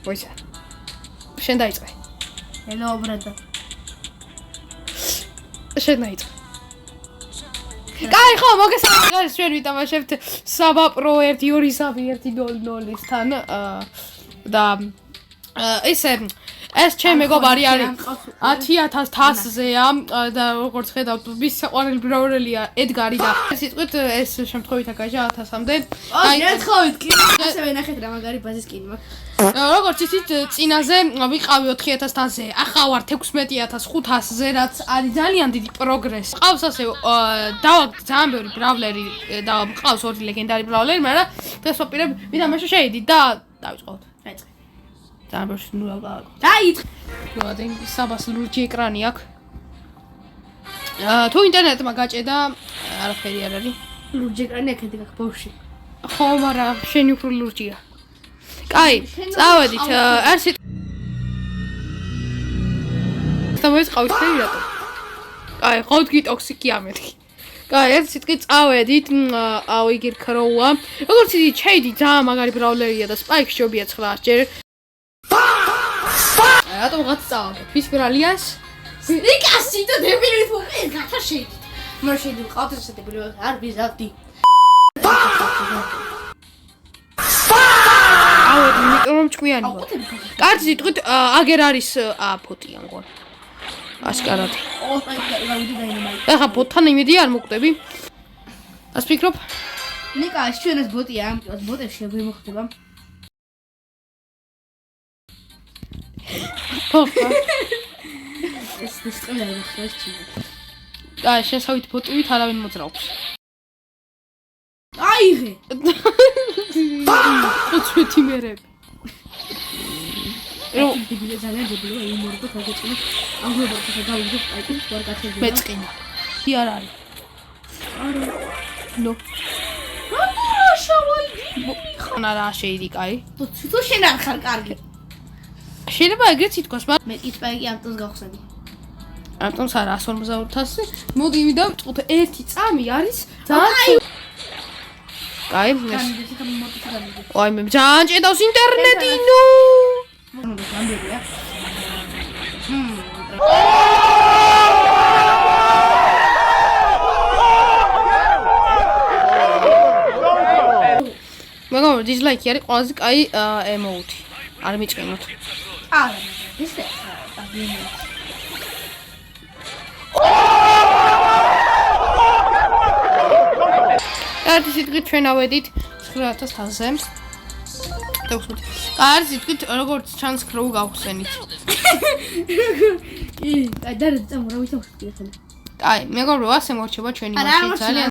ვოისა. შენ დაიწყე. ელო ბრატა. შენ დაიწყე. კაი ხო, მოგესალმებით, ჩვენ ვიტამაშებთ Saba Pro 1-2-3-1-0-0-თან და ეს ჩემი მეგობარი არის 10000 თასზეა და როგორც ხედავთ, მის საყვარელი ბრაულერია ედგარი და სიტყვით ეს შემთხვევით აკაჟა 1000-მდე. აი, ერთხავით კი. ასევე ნახეთ რა მაგარი ბაზის კინი მაქვს. როგორც იცით, წინაზე ვიყავი 4000 თასზე, ახლა ვარ 16500-ზე, რაც არის ძალიან დიდი პროგრესი. ყავს ასე დავაგდ ძალიან ბევრი ბრაულერი და ყავს ორი ლეგენდარი ბრაულერი, მაგრამ დღეს ვაპირებ ვიდამაშო შეიდი და დავიწყოთ. დაიწყე. ძალიან ბევრი ნუ დაიწყე. ვადი, საბას ლურჯი ეკრანი აქვს. თუ ინტერნეტმა გაჭედა, არაფერი არ არის. ლურჯი ეკრანი აქეთ გაქვს ბავშვი. ხო, მაგრამ შენი უფრო ლურჯია. კაი, წავედით, არსი თამაშს ყავით ხელი რატო? კაი, ყავთ გიტოქსიკი ამეთქი. კაი, ერთ სიტყვი წავედით, აუიგერ ქროუა. როგორც იცი, ჩეიდი ძალიან მაგარი ბრაულერია და სპაიქს ჯობია 900 ჯერ. რატომ რაღაც წავაგეთ? ვის ბრალიას? იკასი და დებილი თუ ეს გახარ შეიდით. მაგრამ შეიდი ყავთ ეს დებილი არ ვიზავდი. ავედი, იმიტომ რომ ჭკვიანი ვარ. კარგი სიტყვით, აგერ არის აფოტია მგონ. ასკარად. ახლა ბოტთან იმედი არ მოკვდები. ას ფიქრობ? ნიკა, ჩვენ ეს ბოტია, ამიტომ ბოტებში ვიმოხდება. ეს სწორია ეს ჩინო. აი, შესავით ბოტივით არავინ მოძრაობს. აიღე. უცვეთი მერები. რომ დებილი ძალიან დებილი იმორი და გაგეწინე. ამგვარად ხა გავიგებ აიქ ვარ გაცემა. მეწყინა. კი არ არის. არა. ნო. რა შავაიდი? ხანა რა შეიდი, კაი. თუ შენ არ ხარ კარგი. შეიძლება ეგრეც ითქვას, მაგრამ მე კი სპაიკი ამტოს გავხსენე. ამტოს არა 150.000. მოდი მივდავწყოთ ერთი წამი არის ძალიან კაი, ეს. აი, მე ძალიან ჭედავს ინტერნეტი, ნუ. გამბერია. მაგრამ დიზლაიკი არის ყველაზე კაი ემოუთი. არ მიჭყინოთ. არა, ისე დაგინე. კარგი სიტყვით ჩვენ ავედით 9000 თასზე. 16. კარგი სიტყვით როგორც ჩანს ქროუ გავხსენით. კი, აი და რა წამო რა ვიცი ხარ. აი, მეგობრო, ასე მორჩება ჩვენი მათი ძალიან